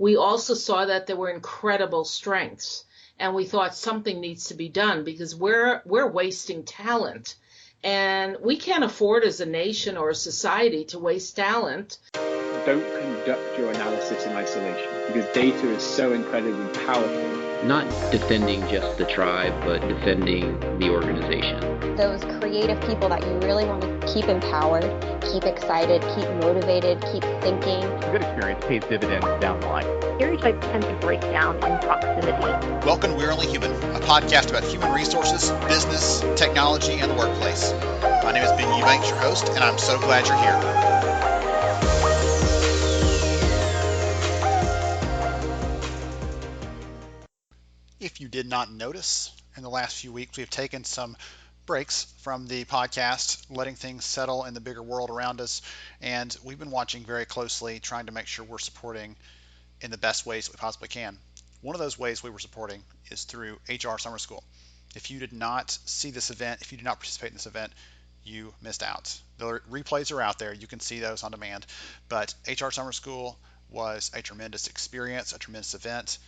we also saw that there were incredible strengths. And we thought something needs to be done because we're wasting talent. And we can't afford as a nation or a society to waste talent. Don't conduct your analysis in isolation because data is so incredibly powerful. Not defending just the tribe, but defending the organization. Those creative people that you really want to keep empowered, keep excited, keep motivated, keep thinking. A good experience pays dividends down the line. Stereotypes tend to break down in proximity. Welcome to We're Only Human, a podcast about human resources, business, technology, and the workplace. My name is Ben Eubanks, your host, and I'm so glad you're here. If you did not notice, in the last few weeks, we've taken some breaks from the podcast, letting things settle in the bigger world around us. And we've been watching very closely, trying to make sure we're supporting in the best ways that we possibly can. One of those ways we were supporting is through HR Summer School. If you did not see this event, if you did not participate in this event, you missed out. The replays are out there. You can see those on demand. But HR Summer School was a tremendous experience, a tremendous event.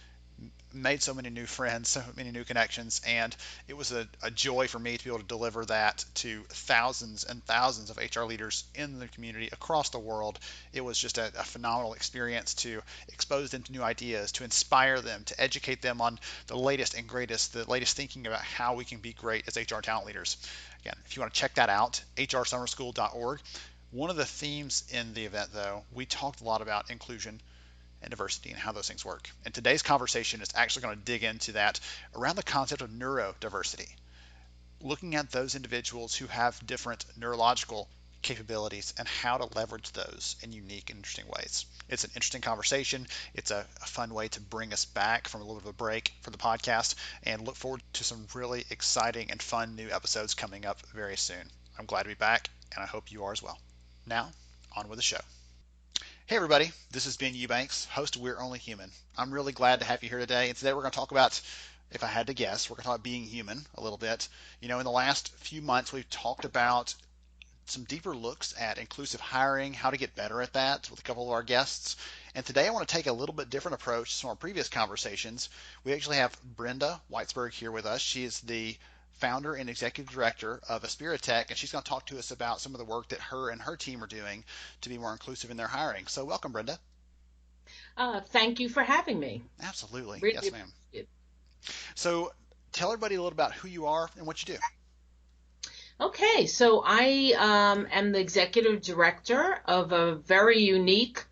Made so many new friends, so many new connections, and it was a joy for me to be able to deliver that to thousands and thousands of HR leaders in the community across the world. It was just a phenomenal experience to expose them to new ideas, to inspire them, to educate them on the latest and greatest, the latest thinking about how we can be great as HR talent leaders. Again, if you want to check that out, hrsummerschool.org. One of the themes in the event, though, we talked a lot about inclusion and diversity and how those things work. And today's conversation is actually going to dig into that around the concept of neurodiversity, looking at those individuals who have different neurological capabilities and how to leverage those in unique and interesting ways. It's an interesting conversation. It's a fun way to bring us back from a little bit of a break for the podcast, and look forward to some really exciting and fun new episodes coming up very soon. I'm glad to be back, and I hope you are as well. Now, on with the show. Hey everybody, this is Ben Eubanks, host of We're Only Human. I'm really glad to have you here today, and today we're going to talk about, if I had to guess, we're going to talk about being human a little bit. You know, in the last few months, we've talked about some deeper looks at inclusive hiring, how to get better at that with a couple of our guests. And today I want to take a little bit different approach to some of our previous conversations. We actually have Brenda Weitzberg here with us. She is the founder and executive director of Aspiritech, and she's going to talk to us about some of the work that her and her team are doing to be more inclusive in their hiring. So welcome, Brenda. Thank you for having me. Absolutely. Really yes, ma'am. So tell everybody a little about who you are and what you do. Okay, so I am the executive director of a very unique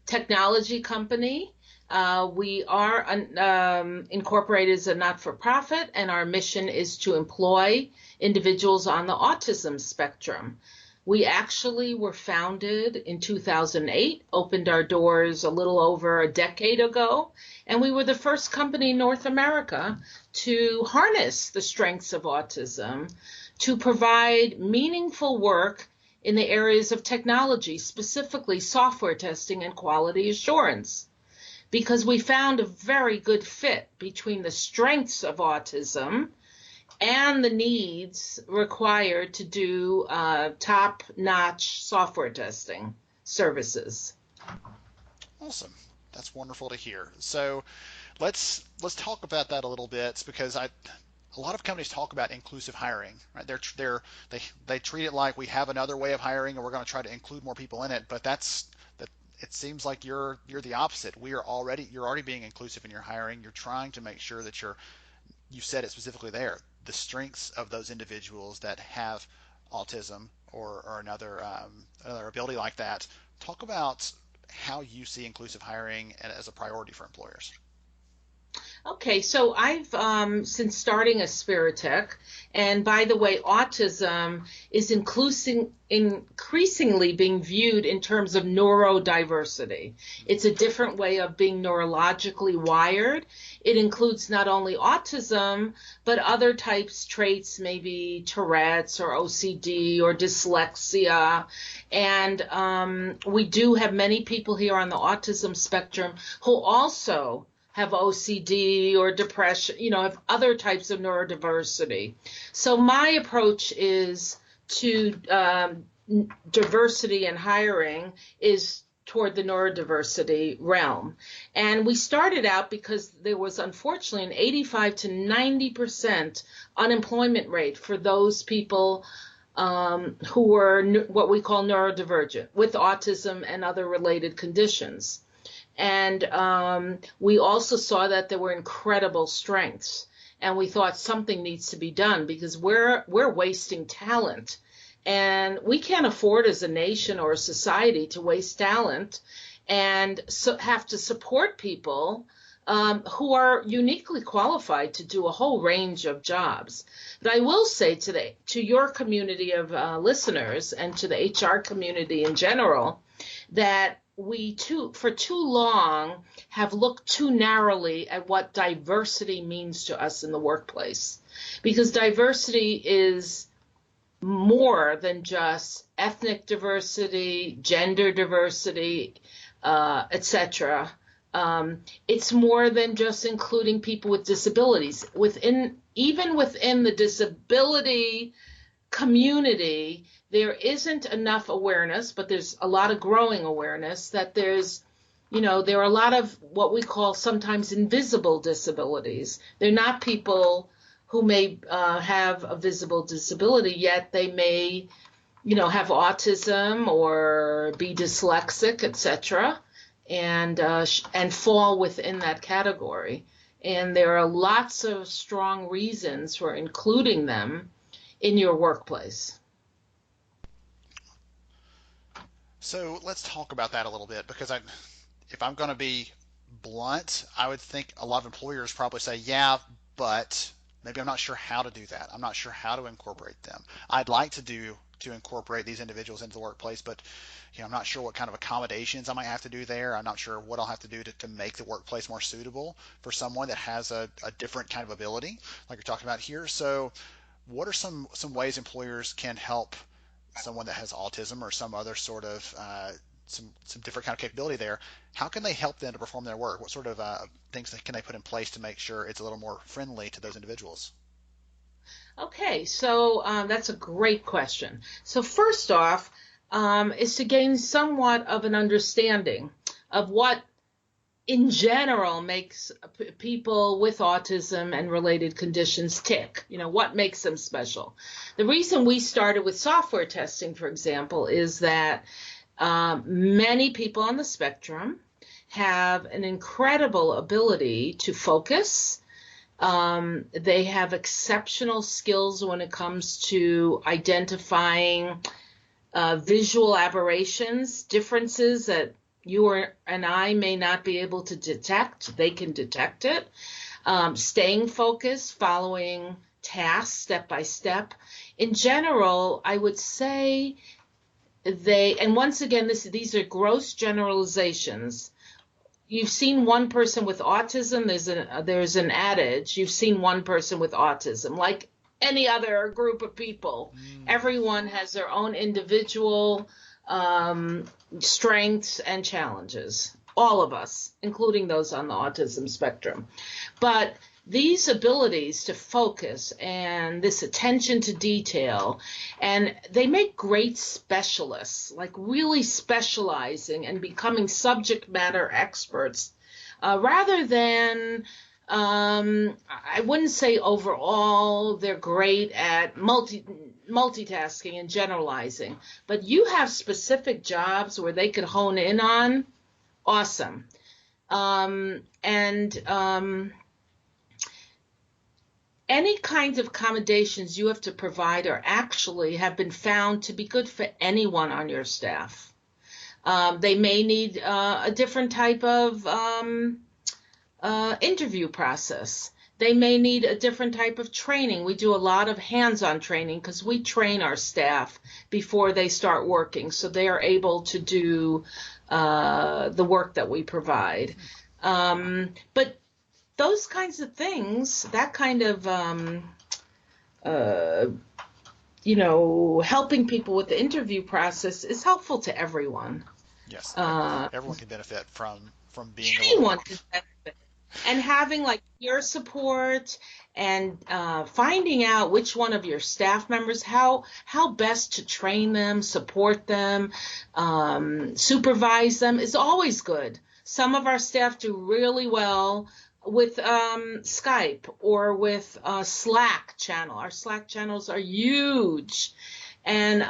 technology company. We are incorporated as a not-for-profit, and our mission is to employ individuals on the autism spectrum. We actually were founded in 2008, opened our doors a little over a decade ago, and we were the first company in North America to harness the strengths of autism to provide meaningful work in the areas of technology, specifically software testing and quality assurance, because we found a very good fit between the strengths of autism and the needs required to do top-notch software testing services. Awesome. That's wonderful to hear. So let's talk about that a little bit, because a lot of companies talk about inclusive hiring, right? They treat it like we have another way of hiring and we're going to try to include more people in it, but it seems like you're the opposite. You're already being inclusive in your hiring. You're trying to make sure that you said it specifically there, the strengths of those individuals that have autism or another ability like that. Talk about how you see inclusive hiring as a priority for employers. Okay, so I've, since starting Aspiritech, and by the way, autism is increasingly being viewed in terms of neurodiversity. It's a different way of being neurologically wired. It includes not only autism, but other traits, maybe Tourette's or OCD or dyslexia. And we do have many people here on the autism spectrum who also have OCD or depression, have other types of neurodiversity. So my approach is to diversity in hiring is toward the neurodiversity realm. And we started out because there was unfortunately an 85 to 90% unemployment rate for those people who were what we call neurodivergent with autism and other related conditions. And we also saw that there were incredible strengths. And we thought something needs to be done because we're wasting talent. And we can't afford as a nation or a society to waste talent and have to support people who are uniquely qualified to do a whole range of jobs. But I will say to your community of listeners and to the HR community in general that we for too long have looked too narrowly at what diversity means to us in the workplace, because diversity is more than just ethnic diversity, gender diversity, etc. It's more than just including people with disabilities. Even within the disability community, there isn't enough awareness, but there's a lot of growing awareness that there are a lot of what we call sometimes invisible disabilities. They're not people who may have a visible disability, yet they may, have autism or be dyslexic, etc., and fall within that category. And there are lots of strong reasons for including them in your workplace. So let's talk about that a little bit, because if I'm going to be blunt, I would think a lot of employers probably say, yeah, but maybe I'm not sure how to do that. I'm not sure how to incorporate them. I'd like to incorporate these individuals into the workplace, but I'm not sure what kind of accommodations I might have to do there. I'm not sure what I'll have to do to make the workplace more suitable for someone that has a different kind of ability, like you're talking about here. So what are some ways employers can help someone that has autism or some other sort of some different kind of capability there? How can they help them to perform their work? What sort of things can they put in place to make sure it's a little more friendly to those individuals? Okay, so that's a great question. So first off, is to gain somewhat of an understanding of what in general makes people with autism and related conditions tick. What makes them special. The reason we started with software testing, for example, is that many people on the spectrum have an incredible ability to focus. They have exceptional skills when it comes to identifying visual aberrations, differences that you and I may not be able to detect. They can detect it. Staying focused, following tasks step by step. In general, I would say and once again, these are gross generalizations. You've seen one person with autism. There's an adage. You've seen one person with autism, like any other group of people. Everyone has their own individual strengths and challenges. All of us, including those on the autism spectrum. But these abilities to focus and this attention to detail, and they make great specialists, like really specializing and becoming subject matter experts, rather than, I wouldn't say overall they're great at multitasking and generalizing, but you have specific jobs where they could hone in on, awesome. Any kinds of accommodations you have to provide have been found to be good for anyone on your staff. They may need a different type of interview process. They may need a different type of training. We do a lot of hands-on training because we train our staff before they start working, so they are able to do the work that we provide. But those kinds of things, that kind of, helping people with the interview process is helpful to everyone. Yes, everyone can benefit from being anyone can benefit. And having like peer support and finding out which one of your staff members, how best to train them, support them, supervise them is always good. Some of our staff do really well with Skype or with Slack channel. Our Slack channels are huge. And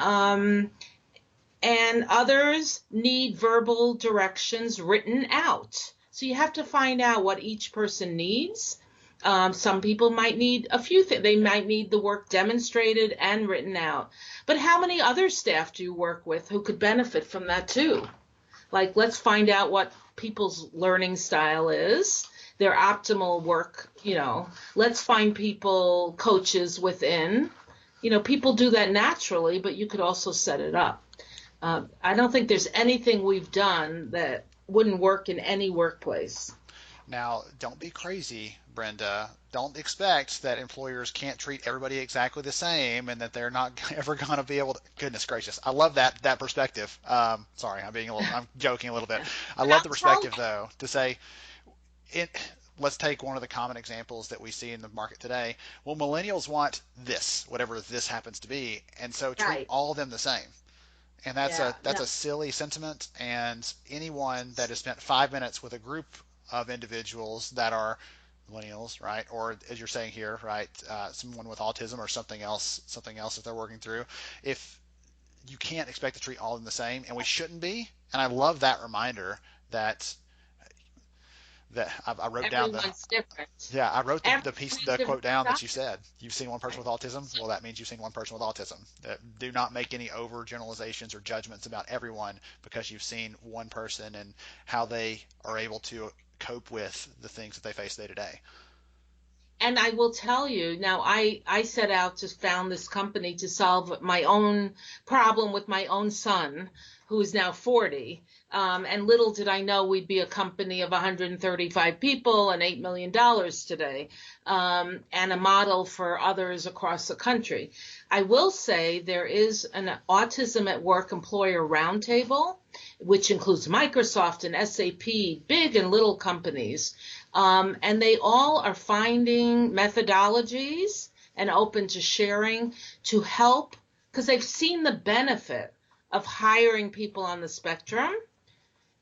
others need verbal directions written out. So you have to find out what each person needs. Some people might need a few things. They might need the work demonstrated and written out. But how many other staff do you work with who could benefit from that too? Like, let's find out what people's learning style is, their optimal work, let's find people, coaches within. People do that naturally, but you could also set it up. I don't think there's anything we've done that wouldn't work in any workplace. Now, don't be crazy, Brenda. Don't expect that employers can't treat everybody exactly the same and that they're not ever going to be able to. Goodness gracious, I love that perspective. Sorry, I'm joking a little bit. I love the perspective though to say, let's take one of the common examples that we see in the market today. Well, millennials want this, whatever this happens to be, and so treat all of them the same. And that's a silly sentiment. And anyone that has spent 5 minutes with a group of individuals that are millennials, right, or as you're saying here, right, someone with autism or something else that they're working through, if you can't expect to treat all of them the same, and we shouldn't be. And I love that reminder that I wrote down different. Yeah, I wrote the quote down that you said. You've seen one person with autism? Well, that means you've seen one person with autism. Do not make any overgeneralizations or judgments about everyone because you've seen one person and how they are able to cope with the things that they face day to day. And I will tell you, now I set out to found this company to solve my own problem with my own son, who is now 40. And little did I know we'd be a company of 135 people and $8 million today, and a model for others across the country. I will say there is an Autism at Work Employer Roundtable, which includes Microsoft and SAP, big and little companies. And they all are finding methodologies and open to sharing to help, because they've seen the benefit of hiring people on the spectrum.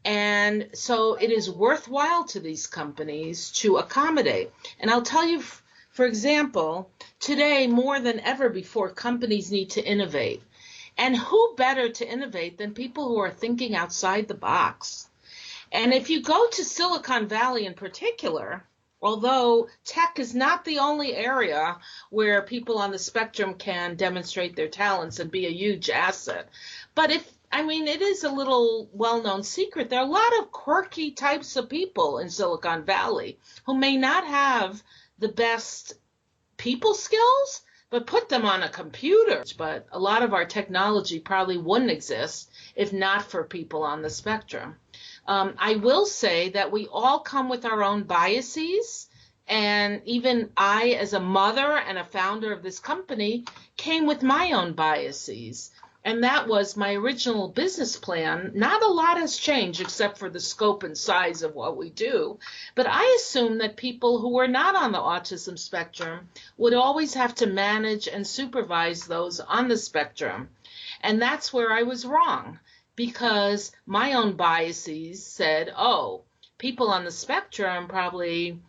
And so it is worthwhile to these companies to accommodate. And I'll tell you, for example, today more than ever before, companies need to innovate. And who better to innovate than people who are thinking outside the box? And if you go to Silicon Valley in particular, although tech is not the only area where people on the spectrum can demonstrate their talents and be a huge asset, but it is a little well-known secret. There are a lot of quirky types of people in Silicon Valley who may not have the best people skills, but put them on a computer. But a lot of our technology probably wouldn't exist if not for people on the spectrum. I will say that we all come with our own biases, and even I, as a mother and a founder of this company, came with my own biases. And that was my original business plan. Not a lot has changed except for the scope and size of what we do. But I assumed that people who were not on the autism spectrum would always have to manage and supervise those on the spectrum. And that's where I was wrong, because my own biases said, people on the spectrum probably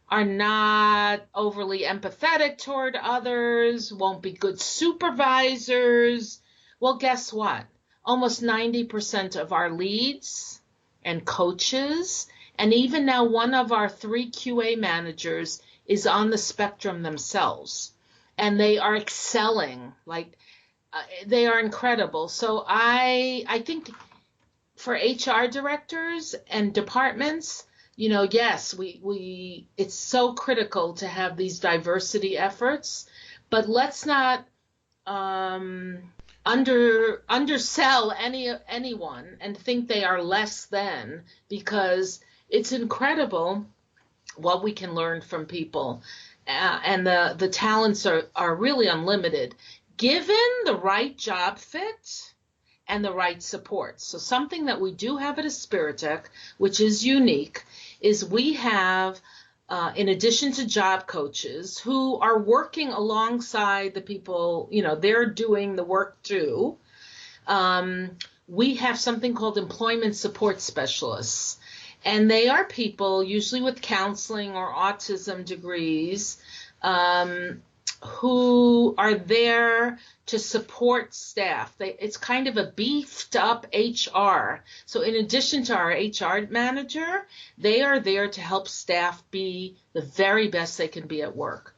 are not overly empathetic toward others, won't be good supervisors. Well, guess what? Almost 90% of our leads and coaches, and even now one of our 3 QA managers is on the spectrum themselves. And they are excelling, they are incredible. So I think for HR directors and departments, yes, we it's so critical to have these diversity efforts, but let's not undersell anyone and think they are less than, because it's incredible what we can learn from people, and the talents are really unlimited given the right job fit and the right support. So something that we do have at Aspiritech, which is unique, is we have in addition to job coaches who are working alongside the people, they're doing the work too. We have something called employment support specialists. And they are people, usually with counseling or autism degrees, who are there to support staff. It's kind of a beefed up HR. So in addition to our HR manager, they are there to help staff be the very best they can be at work.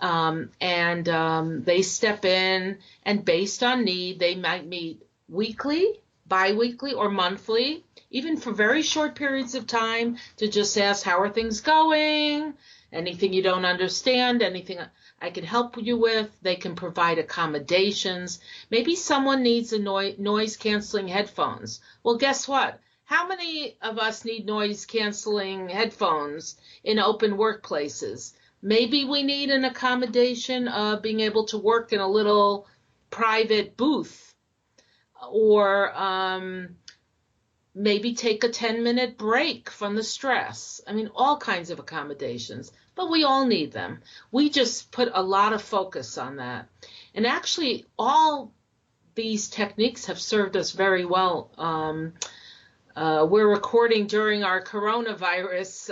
They step in, and based on need, they might meet weekly, bi-weekly, or monthly, even for very short periods of time, to just ask, how are things going? Anything you don't understand? Anything I can help you with? They can provide accommodations. Maybe someone needs a noise canceling headphones. Well, guess what? How many of us need noise canceling headphones in open workplaces? Maybe we need an accommodation of being able to work in a little private booth, or maybe take a 10-minute break from the stress. I mean, all kinds of accommodations, but we all need them. We just put a lot of focus on that. And actually, all these techniques have served us very well. We're recording during our coronavirus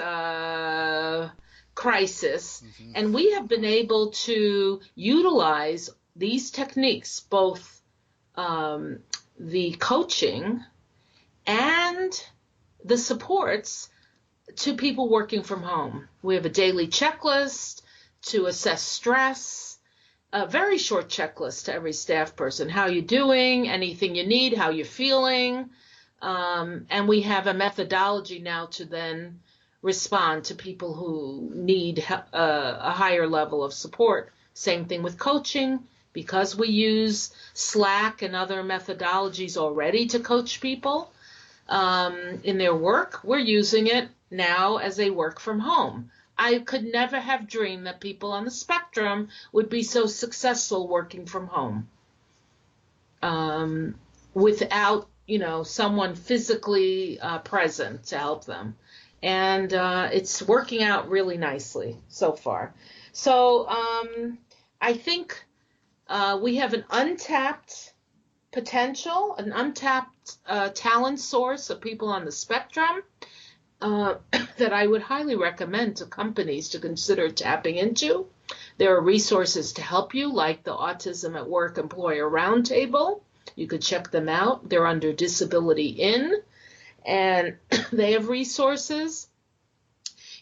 crisis, and we have been able to utilize these techniques, both the coaching and the supports, to people working from home. We have a daily checklist to assess stress, a very short checklist to every staff person. How you doing? Anything you need? How you feeling? And we have a methodology now to then respond to people who need a higher level of support. Same thing with coaching. Because we use Slack and other methodologies already to coach people in their work, we're using it now as they work from home. I could never have dreamed that people on the spectrum would be so successful working from home without, someone physically present to help them. And it's working out really nicely so far. So I think we have an untapped potential, an untapped talent source of people on the spectrum that I would highly recommend to companies to consider tapping into. There are resources to help you, like the Autism at Work Employer Roundtable. You could check them out. They're under Disability In, and they have resources.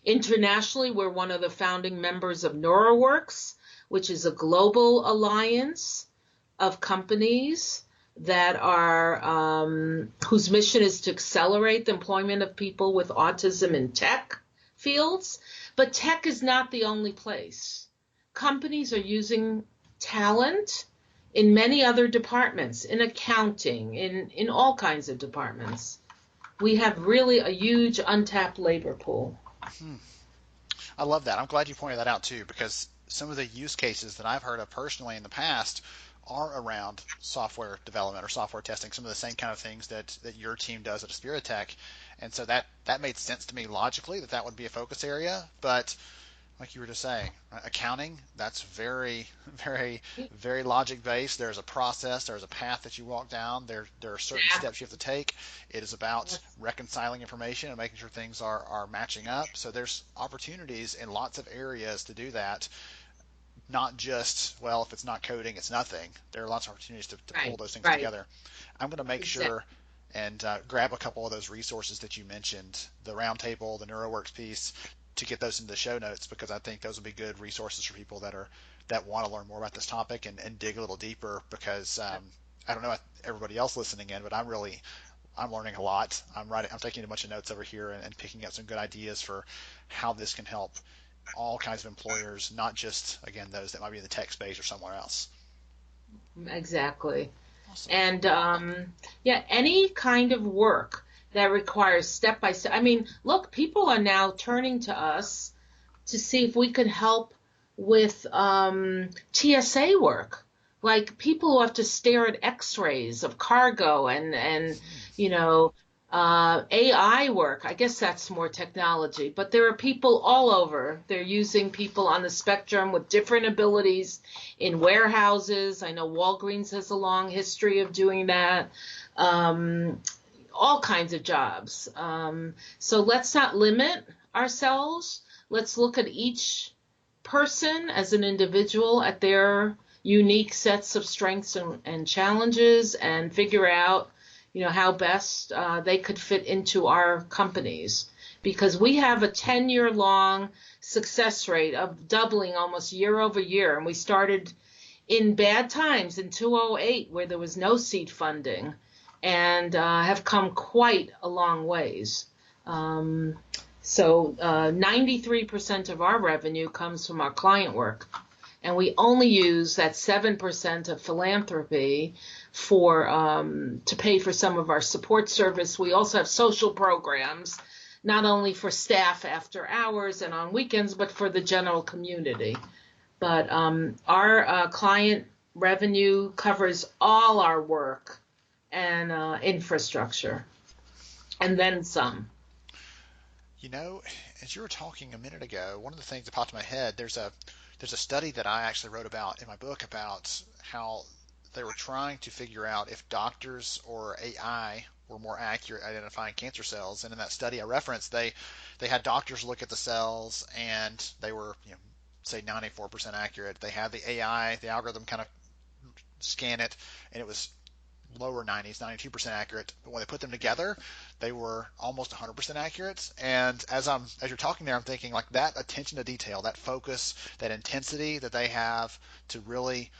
Internationally, we're one of the founding members of NeuroWorks, which is a global alliance of companies that are whose mission is to accelerate the employment of people with autism in tech fields. But tech is not the only place. Companies are using talent in many other departments, in accounting, in all kinds of departments. We have really a huge untapped labor pool. I love that. I'm glad you pointed that out too, because some of the use cases that I've heard of personally in the past are around software development or software testing, some of the same kind of things that your team does at Aspiritech. And so that made sense to me logically that would be a focus area. But like you were just saying, accounting, that's very, very, very logic based. There's a process, there's a path that you walk down, there are certain steps you have to take. It is about reconciling information and making sure things are matching up. So there's opportunities in lots of areas to do that. Not just, well, if it's not coding, it's nothing. There are lots of opportunities to pull those things together. I'm going to make sure and grab a couple of those resources that you mentioned, the roundtable, the NeuroWorks piece, to get those into the show notes, because I think those will be good resources for people that want to learn more about this topic and dig a little deeper, because I don't know everybody else listening in, but I'm learning a lot. I'm taking a bunch of notes over here and picking up some good ideas for how this can help all kinds of employers, not just, again, those that might be in the tech space or somewhere else. Exactly. Awesome. And any kind of work that requires step-by-step. I mean, look, people are now turning to us to see if we could help with TSA work, like people who have to stare at x-rays of cargo and AI work, I guess that's more technology, but there are people all over. They're using people on the spectrum with different abilities in warehouses. I know Walgreens has a long history of doing that. All kinds of jobs. So let's not limit ourselves. Let's look at each person as an individual, at their unique sets of strengths and challenges, and figure out how best they could fit into our companies, because we have a 10-year-long success rate of doubling almost year over year. And we started in bad times in 2008 where there was no seed funding, and have come quite a long ways. So 93% of our revenue comes from our client work. And we only use that 7% of philanthropy to pay for some of our support service. We also have social programs, not only for staff after hours and on weekends, but for the general community. But our client revenue covers all our work and infrastructure, and then some. As you were talking a minute ago, one of the things that popped in my head, there's a study that I actually wrote about in my book about how they were trying to figure out if doctors or AI were more accurate at identifying cancer cells. And in that study I referenced, they had doctors look at the cells and they were, say 94% accurate. They had the AI, the algorithm kind of scan it, and it was lower 90s, 92% accurate. But when they put them together, they were almost 100% accurate. And as you're talking there, I'm thinking like that attention to detail, that focus, that intensity that they have to really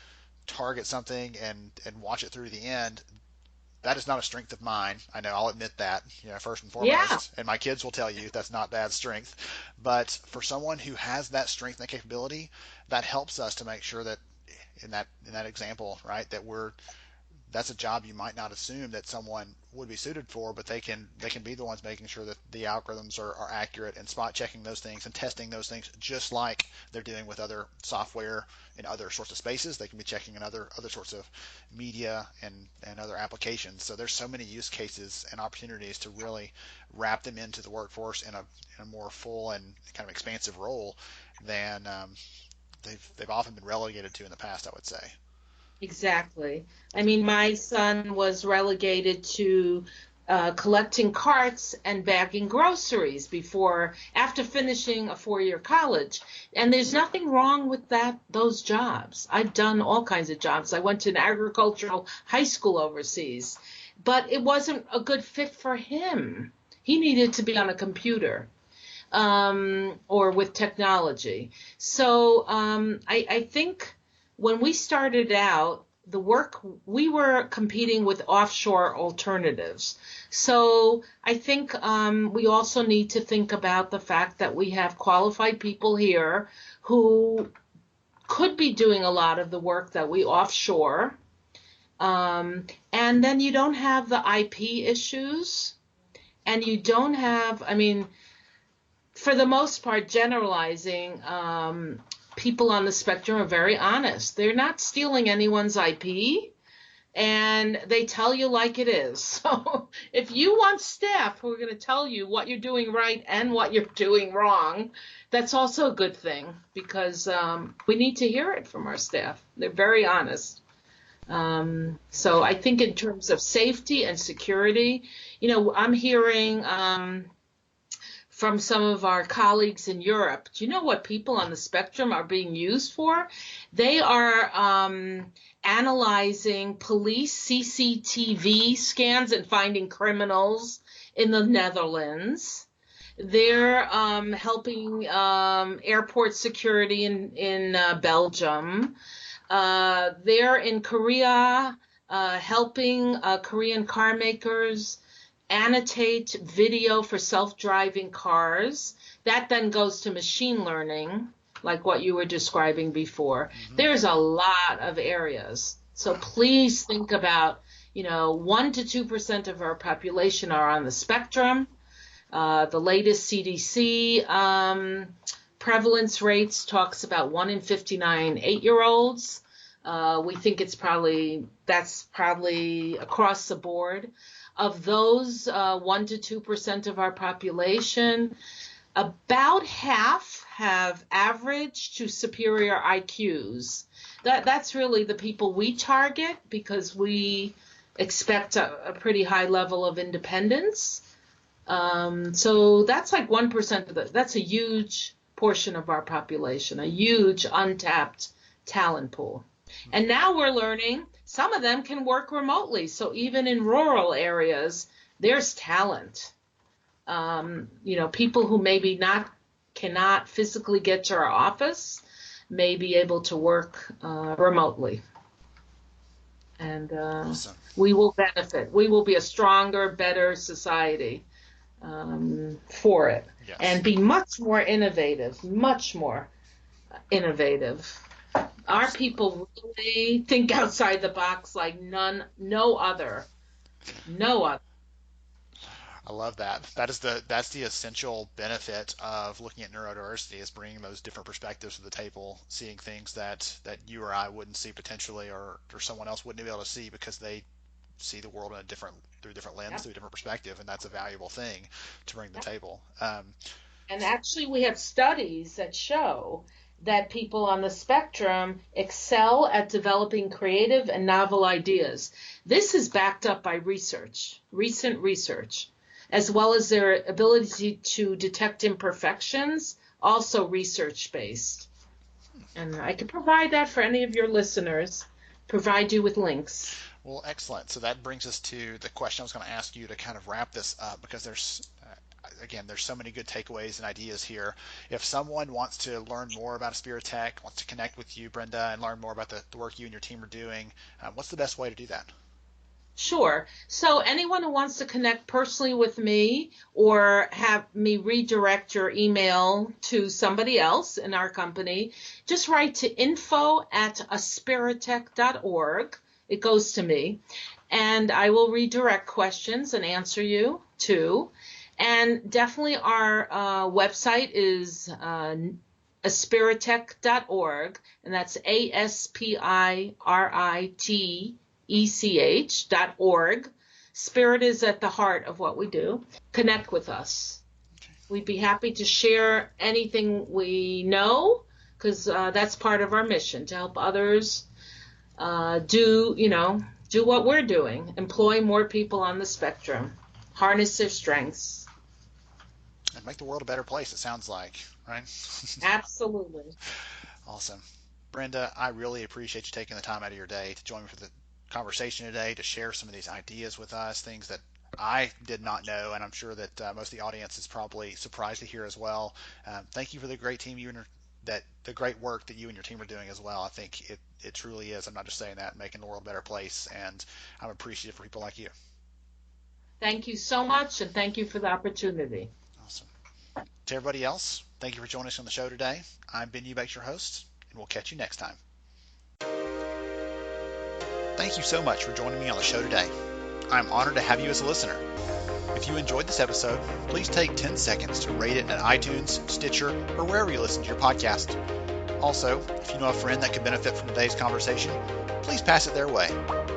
target something and watch it through the end. That is not a strength of mine. I know, I'll admit that, first and foremost. Yeah. And my kids will tell you that's not bad strength. But for someone who has that strength and that capability, that helps us to make sure that in that example, right, that's a job you might not assume that someone would be suited for, but they can be the ones making sure that the algorithms are accurate and spot checking those things and testing those things, just like they're doing with other software in other sorts of spaces. They can be checking in other sorts of media and other applications. So there's so many use cases and opportunities to really wrap them into the workforce in a more full and kind of expansive role than they've often been relegated to in the past, I would say. Exactly. I mean, my son was relegated to collecting carts and bagging groceries after finishing a 4-year college. And there's nothing wrong with those jobs. I've done all kinds of jobs. I went to an agricultural high school overseas, but it wasn't a good fit for him. He needed to be on a computer or with technology. So I think when we started out, we were competing with offshore alternatives. So I think we also need to think about the fact that we have qualified people here who could be doing a lot of the work that we offshore. And then you don't have the IP issues, and you don't have, for the most part, generalizing, people on the spectrum are very honest. They're not stealing anyone's IP, and they tell you like it is. So if you want staff who are going to tell you what you're doing right and what you're doing wrong, that's also a good thing, because we need to hear it from our staff. They're very honest. So I think in terms of safety and security, I'm hearing from some of our colleagues in Europe, do you know what people on the spectrum are being used for? They are analyzing police CCTV scans and finding criminals in the Netherlands. They're helping airport security in Belgium. They're in Korea helping Korean car makers annotate video for self-driving cars. That then goes to machine learning, like what you were describing before. Mm-hmm. There's a lot of areas. So please think about, 1 to 2% of our population are on the spectrum. The latest CDC prevalence rates talks about 1 in 59 8-year-olds. We think that's probably across the board. of those 1 to 2% of our population, about half have average to superior IQs. That's really the people we target because we expect a pretty high level of independence. So that's like 1% that's a huge portion of our population, a huge untapped talent pool. And now we're learning some of them can work remotely. So even in rural areas, there's talent. People who maybe cannot physically get to our office may be able to work remotely. And Awesome. We will benefit. We will be a stronger, better society for it. Yes. And be much more innovative. Our people really think outside the box like no other. I love that. That's the essential benefit of looking at neurodiversity, is bringing those different perspectives to the table, seeing things that you or I wouldn't see potentially, or someone else wouldn't be able to see because they see the world through a different lens, Yep. through a different perspective, and that's a valuable thing to bring to the table. And actually, we have studies that show that people on the spectrum excel at developing creative and novel ideas. This is backed up by recent research, as well as their ability to detect imperfections, also research-based. And I can provide that for any of your listeners, provide you with links. Well, excellent. So that brings us to the question I was going to ask you to kind of wrap this up, because there's so many good takeaways and ideas here. If someone wants to learn more about Aspiritech, wants to connect with you, Brenda, and learn more about the work you and your team are doing, what's the best way to do that? Sure. So anyone who wants to connect personally with me or have me redirect your email to somebody else in our company, just write to info@aspiritech.org. It goes to me, and I will redirect questions and answer you too. And definitely our website is aspiritech.org, and that's aspiritech.org. Spirit is at the heart of what we do. Connect with us. We'd be happy to share anything we know, because that's part of our mission, to help others do what we're doing, employ more people on the spectrum, harness their strengths. And make the world a better place, it sounds like, right? Absolutely. Awesome. Brenda, I really appreciate you taking the time out of your day to join me for the conversation today, to share some of these ideas with us, things that I did not know, and I'm sure that most of the audience is probably surprised to hear as well. Thank you for the great team the great work that you and your team are doing as well. I think it truly is. I'm not just saying that, making the world a better place, and I'm appreciative for people like you. Thank you so much, and thank you for the opportunity. Awesome. To everybody else, thank you for joining us on the show today. I'm Ben Eubanks, your host, and we'll catch you next time. Thank you so much for joining me on the show today. I'm honored to have you as a listener. If you enjoyed this episode, please take 10 seconds to rate it at iTunes, Stitcher, or wherever you listen to your podcast. Also, if you know a friend that could benefit from today's conversation, please pass it their way.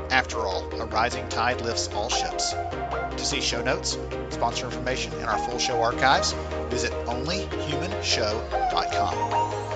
After all, a rising tide lifts all ships. To see show notes, sponsor information, and our full show archives, visit onlyhumanshow.com.